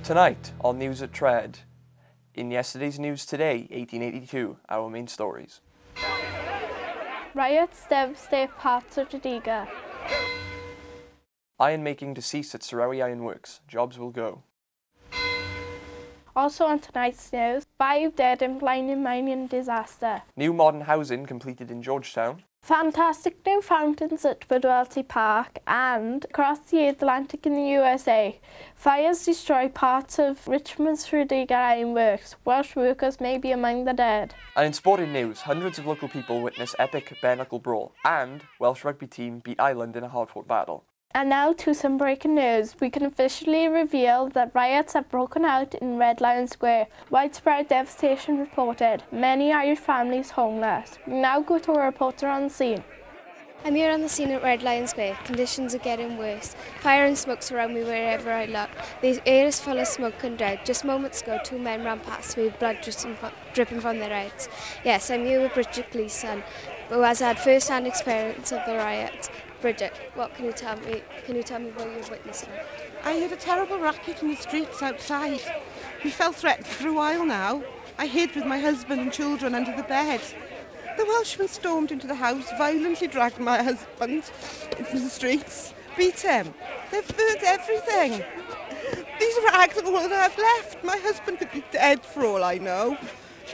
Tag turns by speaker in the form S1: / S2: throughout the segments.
S1: Tonight on News at Tread. In yesterday's news today, 1882, our main stories.
S2: Riots devastate parts of Tredegar.
S1: Iron making to cease at Sarawi Iron Works. Jobs will go.
S2: Also on tonight's news, 5 dead in blinding mining disaster.
S1: New modern housing completed in Georgetown.
S2: Fantastic new fountains at BEDWELLTY Park, and across the Atlantic in the USA, fires destroy parts of Richmond's Tredegar Iron Works. Welsh workers may be among the dead.
S1: And in sporting news, hundreds of local people witness epic bare-knuckle brawl, and Welsh rugby team beat Ireland in a hard-fought battle.
S2: And now to some breaking news. We can officially reveal that riots have broken out in Red Lion Square. Widespread devastation reported. Many Irish families homeless. We now go to a reporter on the scene.
S3: I'm here on the scene at Red Lion Square. Conditions are getting worse. Fire and smoke surround me wherever I look. The air is full of smoke and dread. Just moments ago, 2 men ran past me with blood dripping from their heads. Yes, I'm here with Bridget Gleeson, who has had first-hand experience of the riot. Bridget, what can you tell me? Can you tell me what you've witnessed?
S4: I heard a terrible racket in the streets outside. We felt threatened for a while now. I hid with my husband and children under the bed. The Welshmen stormed into the house, violently dragged my husband into the streets, beat him. They've burnt everything. These rags are all that I've left. My husband could be dead for all I know.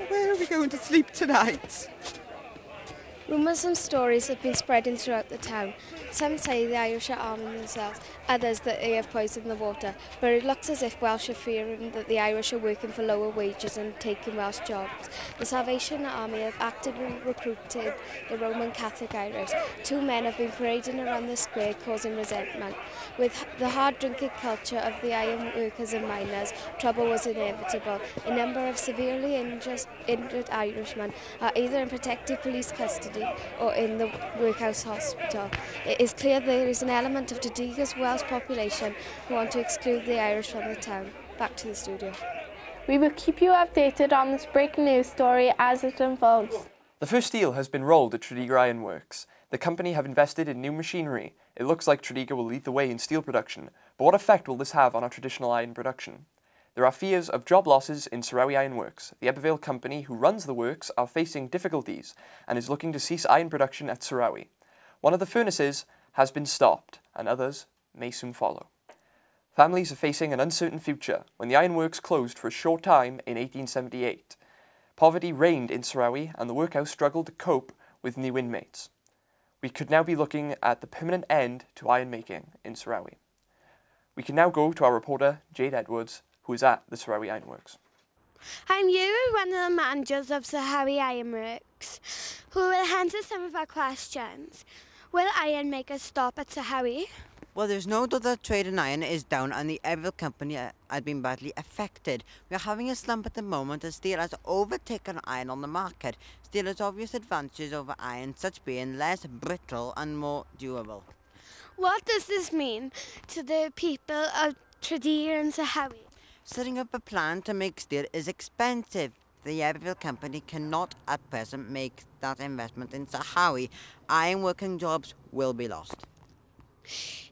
S4: Where are we going to sleep tonight?
S3: Rumours and stories have been spreading throughout the town. Some say the Irish are arming themselves, others that they have poisoned the water, but it looks as if Welsh are fearing that the Irish are working for lower wages and taking Welsh jobs. The Salvation Army have actively recruited the Roman Catholic Irish. 2 men have been parading around the square causing resentment. With the hard drinking culture of the iron workers and miners, trouble was inevitable. A number of severely injured Irishmen are either in protective police custody or in the workhouse hospital. It is clear there is an element of Tredegar's Welsh population who want to exclude the Irish from the town. Back to the studio.
S2: We will keep you updated on this breaking news story as it unfolds.
S1: The first steel has been rolled at Tredegar Iron Works. The company have invested in new machinery. It looks like Tredegar will lead the way in steel production, but what effect will this have on our traditional iron production? There are fears of job losses in Sarawi Iron Works. The Ebervale company who runs the works are facing difficulties and is looking to cease iron production at Sarawi. One of the furnaces has been stopped and others may soon follow. Families are facing an uncertain future when the ironworks closed for a short time in 1878. Poverty reigned in Sarawi and the workhouse struggled to cope with new inmates. We could now be looking at the permanent end to iron making in Sarawi. We can now go to our reporter, Jade Edwards, who is at the Sarawi Ironworks.
S5: I'm here with one of the managers of Sarawi Ironworks, who will answer some of our questions. Will iron makers stop at Sarawi?
S6: Well, there's no doubt that trade in iron is down and the Ebervale company has been badly affected. We're having a slump at the moment as steel has overtaken iron on the market. Steel has obvious advantages over iron, such being less brittle and more durable.
S5: What does this mean to the people of Tredegar and Sarawi?
S6: Setting up a plant to make steel is expensive. The Ebervale company cannot at present make that investment in Sarawi. Iron working jobs will be lost.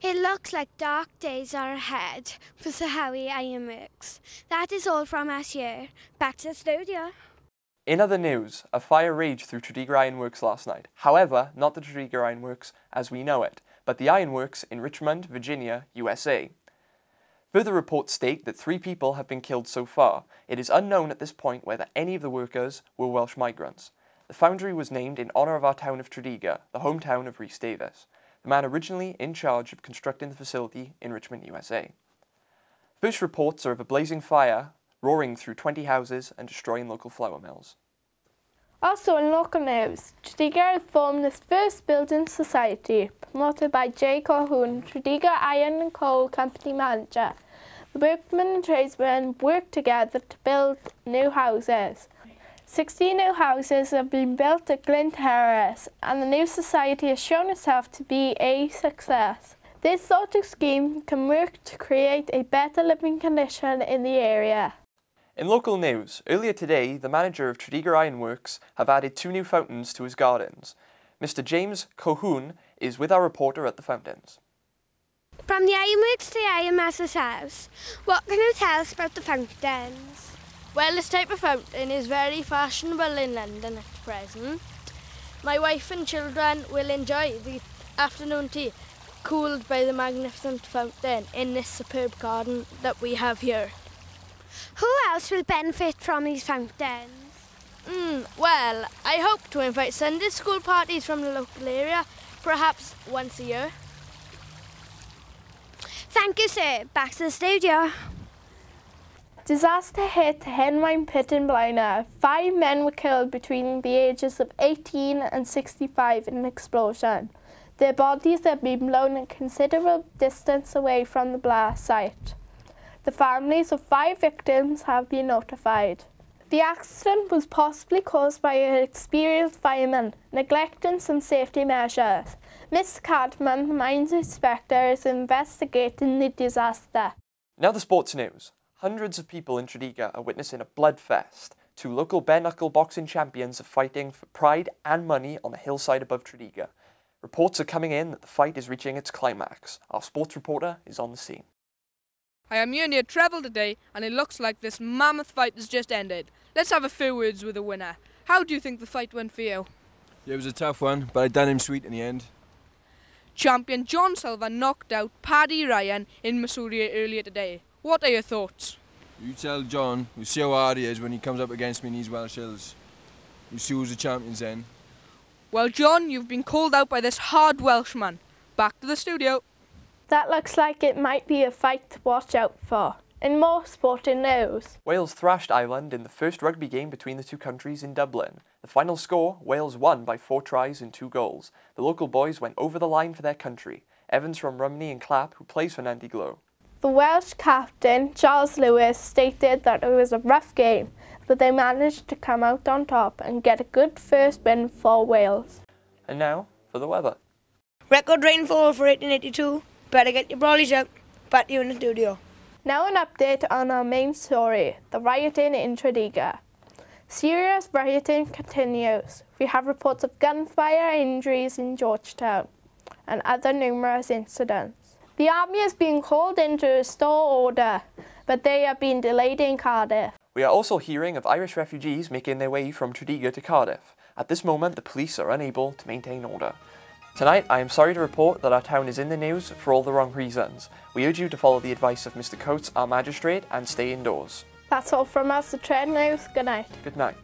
S5: It looks like dark days are ahead for Sarawi Ironworks. That is all from us here. Back to the studio.
S1: In other news, a fire raged through Tredegar Ironworks last night. However, not the Tredegar Ironworks as we know it, but the ironworks in Richmond, Virginia, USA. Further reports state that 3 people have been killed so far. It is unknown at this point whether any of the workers were Welsh migrants. The foundry was named in honour of our town of Tredegar, the hometown of Rhys Davies, the man originally in charge of constructing the facility in Richmond, USA. First reports are of a blazing fire roaring through 20 houses and destroying local flour mills.
S2: Also in local news, Tredegar has formed this first building society, promoted by Jaike Titley, Tredegar Iron and Coal Company manager. The workmen and tradesmen work together to build new houses. 60 new houses have been built at Glyn Terrace, and the new society has shown itself to be a success. This sort of scheme can work to create a better living condition in the area.
S1: In local news, earlier today, the manager of Tredegar Ironworks have added 2 new fountains to his gardens. Mr. James Colquhoun is with our reporter at the fountains.
S5: From the ironworks to the ironmaster's house, what can you tell us about the fountains?
S7: Well, this type of fountain is very fashionable in London at present. My wife and children will enjoy the afternoon tea cooled by the magnificent fountain in this superb garden that we have here.
S5: Who else will benefit from these fountains?
S7: Well, I hope to invite Sunday school parties from the local area, perhaps once a year.
S5: Thank you, sir. Back to the studio.
S2: Disaster hit Henwine Pit in Blaenau. 5 men were killed between the ages of 18 and 65 in an explosion. Their bodies had been blown a considerable distance away from the blast site. The families of 5 victims have been notified. The accident was possibly caused by an experienced fireman neglecting some safety measures. Mr. Cadman, the mines inspector, is investigating the disaster.
S1: Now the sports news. Hundreds of people in Tredegar are witnessing a bloodfest. 2 local bare-knuckle boxing champions are fighting for pride and money on the hillside above Tredegar. Reports are coming in that the fight is reaching its climax. Our sports reporter is on the scene.
S8: I am here near Treble today, and it looks like this mammoth fight has just ended. Let's have a few words with the winner. How do you think the fight went for you?
S9: Yeah, it was a tough one, but I done him sweet in the end.
S8: Champion John Silver knocked out Paddy Ryan in Missouri earlier today. What are your thoughts?
S9: You tell John, we'll see how hard he is when he comes up against me in these Welsh hills. We'll see who's the champions then.
S8: Well, John, you've been called out by this hard Welshman. Back to the studio.
S2: That looks like it might be a fight to watch out for. In more sporting news,
S1: Wales thrashed Ireland in the first rugby game between the 2 countries in Dublin. The final score, Wales won by 4 tries and 2 goals. The local boys went over the line for their country. Evans from Rumney and Clapp, who plays for Nandy Glow.
S2: the Welsh captain, Charles Lewis, stated that it was a rough game, but they managed to come out on top and get a good first win for Wales.
S1: And now, for the weather.
S10: Record rainfall for 1882. Better get your brollies out. Back to you in the studio.
S2: Now an update on our main story, the rioting in Tredegar. Serious rioting continues. We have reports of gunfire injuries in Georgetown and other numerous incidents. The army is being called in to restore order, but they are being delayed in Cardiff.
S1: We are also hearing of Irish refugees making their way from Tredegar to Cardiff. At this moment, the police are unable to maintain order. Tonight, I am sorry to report that our town is in the news for all the wrong reasons. We urge you to follow the advice of Mr. Coates, our magistrate, and stay indoors.
S2: That's all from us, the Trade News. Good night.
S1: Good night.